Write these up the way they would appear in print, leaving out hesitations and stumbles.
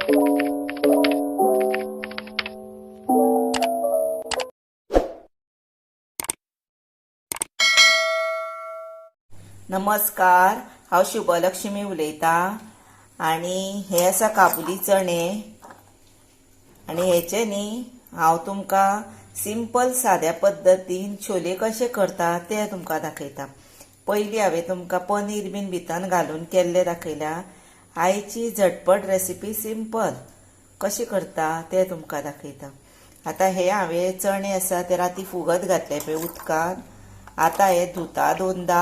नमस्कार, हांव शुभलक्ष्मी उलयतां आणि हे आसा काबुली चणे आणि हेचे न्ही हांव तुमकां सिंपल साद्या पद्दतीन छोले कशे करता ते तुमकां दाखयता। पयलीं हांवें तुमकां पनीर बीन भितर घालून केल्ले दाखयल्या। आयची झटपट रेसिपी सिंपल कशी करता ते तुमकां दाखयता। आतां हे हांवें चणे आसा ते राती फुगत घातले पळय उदकान। आतां हे धुता दोनदा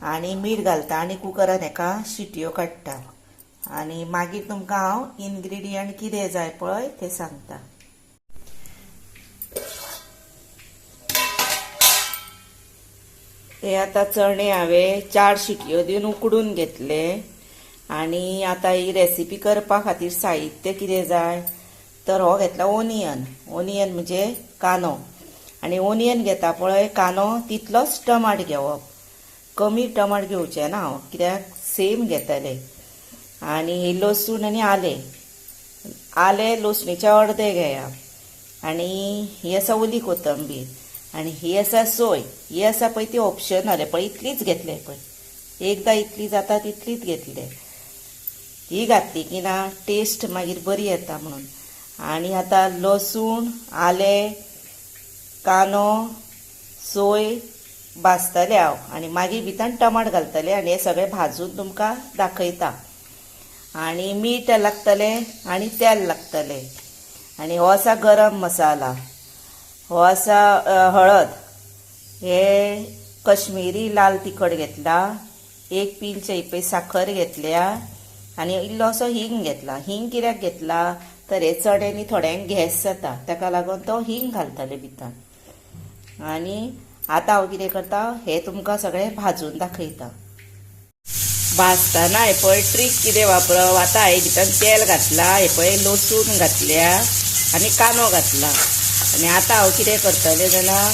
आणि मीठ घालता आणि कुकरान हेका शिटयो काडटा आणि मागीर तुमकां हांव इन्ग्रेडियंट कितें जाय पळय ते सांगता। हे आतां चणे हांवें 4 शिटयो दिवन उकडून घेतले आणि आतां ही रेसिपी करपा खातीर साहित्य कितें जाय तर हो घेतला ओनियन म्हणजे कांदो आणि ओनियन घेता पळय कांदो तितलोच टमाट घेवप। कमी टमाट घेवचे ना हांव कित्याक सेम घेतले। आणि हे लसूण आनी आले लसणीचे अर्दे घेयात आणि ही आसा ओली कोथंबीर आणि ही आसा सोय। ही आसा पळय ती ऑप्शनल पळय इतलीच घेतले पळय, एकदां इतली जाता तितलीच घेतले। ही घातली की ना टेस्ट मागीर बरी येता म्हणून। आणि आतां लसूण आले कांदो सोय भाजतले हांव आणि मागीर भितर टमाट घालतले आणि हे सगळे भाजून तुमकां दाखयता। आणि मीठ लागतले आणि तेल लागतले आणि हो आसा गरम मसाला, हो आसा हळद, हे कश्मीरी लाल तिखट घेतला, 1 पिंच साखर घेतल्या आणि इल्लोसो हिंग घेतला। हिंग कित्याक घेतला तर हे चण्यानी थोड्यांक गॅस जाता ताका लागून तो हिंग घालतले भितर। आणि आतां हांव कितें करता हे तुमकां सगळें भाजून दाखयता। भाजतना हे पळय ट्रीक कितें वापरप। आतां हांवें भितर तेल घातला, हे पळय लसूण घातल्या आनी कांदो घातला आनी आतां हांव कितें करतलें जाल्यार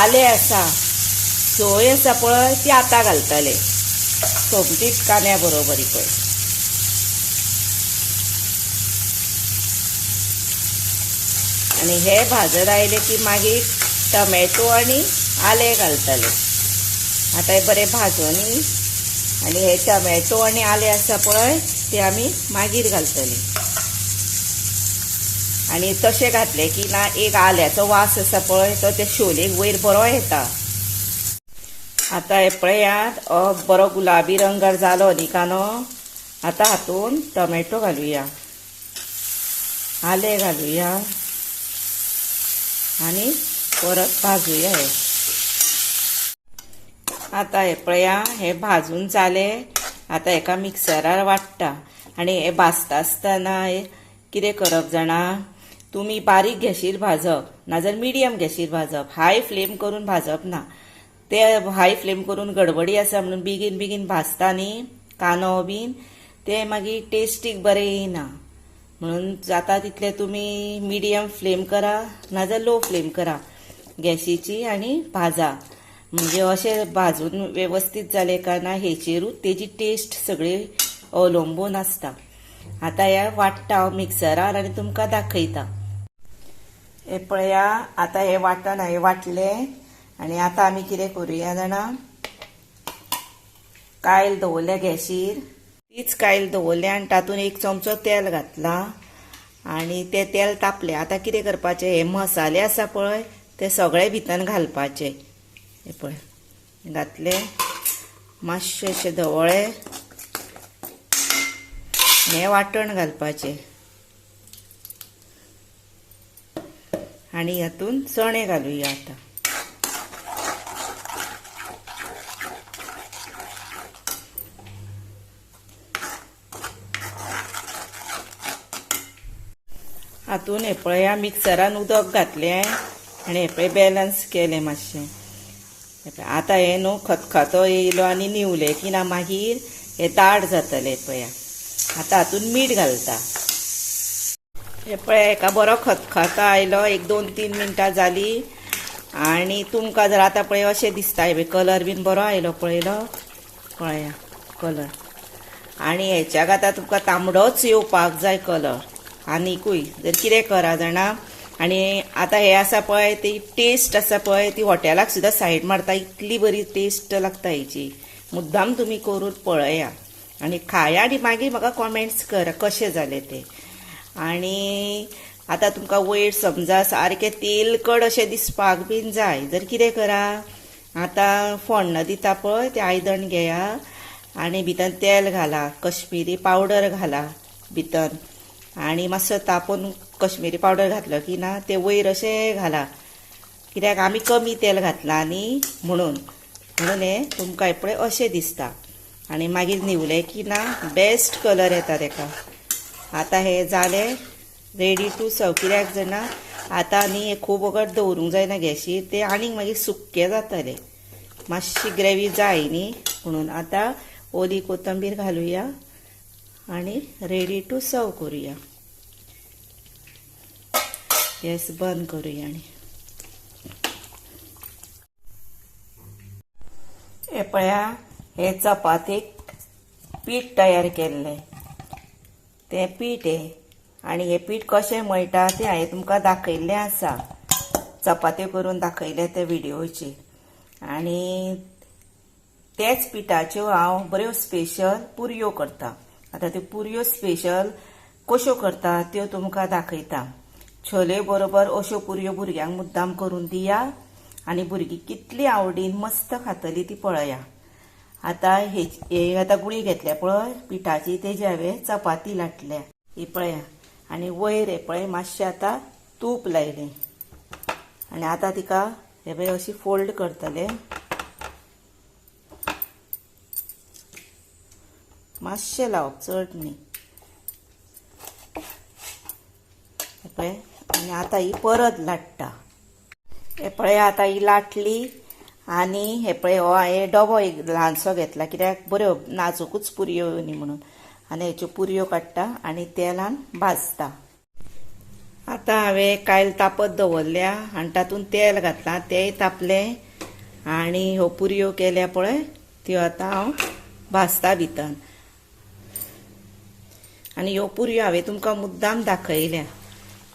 आले आसा सोय आसा पळय ती आतां घालतलें सोमतीच कांद्या बरोबर पळय। आनी हे भाजत आयले की मागीर टमॅटो आणि आले घालतले। आता हे बरे भाजून आणि हे टमॅटो आणि आले आसा पळय ते आमी मागीर घालतले। आणि तशें घातले की ना एक आल्याचो वास आसा पळय तो ते शोलेक वयर बरो येता। आता हे पळयात बरो गुलाबी रंगार जालो न्ही कांदो। आता हातून टमॅटो घालुया, आले घालुया आणि परत भाजूया हे। आता हे पळया हे भाजून जाले। आता हेका मिक्सरार वाटता आणि हे भाजता आसतना कितें करप जाणा तुमी बारीक गॅसीर भाजप नाजाल्यार मिडियम गॅसीर भाजप। हाय फ्लेम करून भाजप ना, ते हाय फ्लेम करून गडबडी आसा म्हणून बेगीन भाजता न्ही कांदो बीन ते मागीर टेस्टीक बरें येना। म्हणून जाता तितले तुमी मिडियम फ्लेम करा नाजाल्यार लो फ्लेम करा गॅसीची आणि भाजा। म्हणजे अशें भाजून व्यवस्थित जाले काय ना हेचेरूच तेजी टेस्ट सगळी अवलंबून आसता। आता हे वाटता हांव मिक्सरार आणि तुमकां दाखयता। हे पळया आता हे वाटण हांवें वाटले आणि आता आमी कितें करूया जाणा कायल दवरल्या गॅसीर, तीच कायल दवरल्या आणि तातूंत 1 चमचो तेल घातला आणि ते तेल तापले। आता कितें करपाचें हे मसाले आसा पळय ते सगळे भितर घालपाचे। हे पळय घातले मातशे अशे धवळे हे वाटण घालपाचे आणि हातून चणे घालुया। आता हातून हे पळया मिक्सरान उदक घातले आणि हे पळय बॅलन्स केले मातशें। आता हे न्हू खतखतो येयलो आनी निवले की ना मागीर हे दाट जातले पळया। आता हातून मीठ घालता। हे पळय हेका बरो खतखतो आयलो 1-2-3 मिनटां जाली आणि तुमकां जर आतां पळय अशें दिसता हे कलर बीन बरो आयलो पळयलो पळया कलर आणि हेच्याक आतां तुमकां तांबडोच येवपाक जाय कलर आनीकूय जर कितें करा जाणा आणि आता हे आसा पळय ती टेस्ट आसा पळय ती हॉटेलाक सुद्दां सायड मारता इतली बरी टेस्ट लागता हेची मुद्दाम तुम्ही करून पळया आणि खाया आणि मागीर म्हाका कॉमेंट्स करा कशें जाले ते आणि आता तुमकां वयर समजा सारकें तेलकट अशें दिसपाक बीन जाय जर कितें करा आता फोण्ण दिता पळय तें आयदन घेया आणि भितर तेल घाला कश्मीरी पावडर घाला भितर आणि मातसो तापोवन कश्मीरी पावडर घातलो की ना ते वयर अशें घाला कित्याक आमी कमी तेल घातलां न्ही म्हणून हे तुमकां पळय अशें दिसता आणि मागीर निवले की ना बेस्ट कलर येता तेका आता हे जालें रेडी टू सर्व कित्याक जाणा आतां न्ही हे खूब वगत दवरूंक जायना गॅसीर ते आनीक मागीर सुक्के जातले मातशी ग्रेवी जाय न्ही म्हणून आतां ओली कोथंबीर घालुया आणि रेडी टू सर्व करूया गॅस बंद करूया आणि हे पळया हे चपातीक पीठ तयार केल्ले ते पीठ हे आणि हे पीठ कशें मळटा ते हांवें तुमकां दाखयल्लें आसा चपात्यो करून दाखयले ते व्हिडिओचेर आणि तेच पिठाच्यो हांव बऱ्यो स्पेशल पुरयो करता आता त्यो पुरयो स्पेशल कश्यो करता त्यो तुमकां दाखयता छोले बरोबर अश्यो पुरयो भुरग्यांक मुद्दाम करून दिया आणि भुरगीं कितली आवडीन मस्त खातली ती पळया आता हे आता गुळी घेतल्या पळय पिठाची तेजी हांवें चपाती लाटल्या ही पळया आणि वयर हे पळय मातशें आता तूप लायलें आणि आता तिका हे पळय अशी फोल्ड करतले मातशें लावप चड न्ही हे पळय आणि आता ही परत लाट्टा हे पळय आता ही लाटली आणि हे पळय हो हे डबो एक ल्हानसो घेतला कित्याक बऱ्यो नाजूकूच पुरयो न्ही म्हणून आणि हेच्यो पुरयो काडटा आणि तेलान भाजता आता हांवें कायल तापत दवरल्या आनी तातूंत तेल घातलां तेंय तापलें आणि ह्यो पुरयो केल्या पळय त्यो आतां हांव भाजता भितर आणि ह्यो पुरयो हांवें तुमकां मुद्दाम दाखयल्या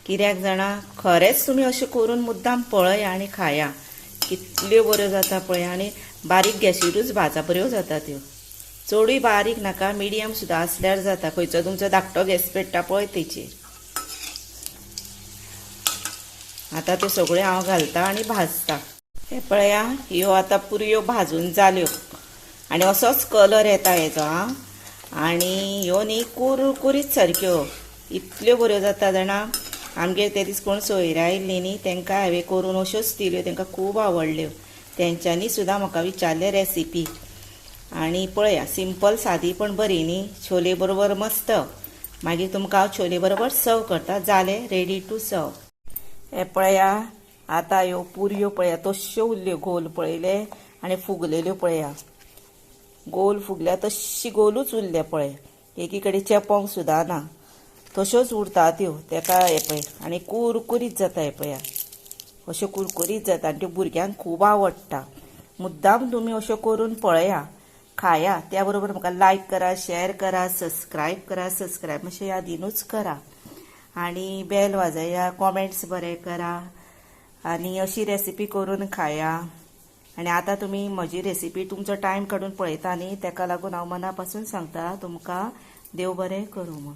कित्याक जाणा खरेंच तुमी अशें करून मुद्दाम पळया आनी खाया कितल्यो बऱ्यो जाता पळय आणि बारीक गॅसीरूच भाजा बऱ्यो जाता त्यो चडूय बारीक नाका मिडियम सुद्दां आसल्यार जाता खंयचो तुमचो धाकटो गॅस पेट्टा पळय तेचेर आता त्यो सगळ्यो हांव घालता आणि भाजता हे पळया ह्यो आता पुरयो भाजून जाल्यो आणि असोच कलर येता हेजो आणि ह्यो न्ही कुरकुरीत सारक्यो इतल्यो बऱ्यो जाता जाणा आमगे ते दीस कोण सोयऱ्या आयिल्लीं न्ही तांकां हांवें करून अश्योच दिल्यो तांकां खूब आवडल्यो तेंच्यांनी सुद्दां म्हाका विचारले रेसिपी आणि पळया सिंपल सादी पण बरी न्ही छोले बरोबर मस्त मागीर तुमकां हांव छोले बरोबर सर्व करता जाले रेडी टू सर्व हे पळया आता ह्यो पुरयो पळया तश्यो उरल्यो गोल पळयले आणि फुगलेल्यो पळया गोल फुगल्या तशी गोलूच उरल्या पळय एकी कडेन चेपोंक सुद्दां ना तश्योच उरता त्यो तेका हे पळय आणि कुरकुरीत जाता हे पळया अश्यो कुरकुरीत जाता आनी त्यो भुरग्यांक खूब आवडटा मुद्दाम तुमी अश्यो करून पळया खाया त्या बरोबर म्हाका लायक करा शेअर करा सबस्क्राईब मातशें यादीनूच करा आणि बेल वाजया कॉमेंट्स बरे करा आणि अशी रेसिपी करून खाया आणि आता तुम्ही म्हजी रेसिपी तुमचो टायम काडून पळयता न्ही तेका लागून हांव मना पासून सांगता तुमकां देव बरें करूं म्हूण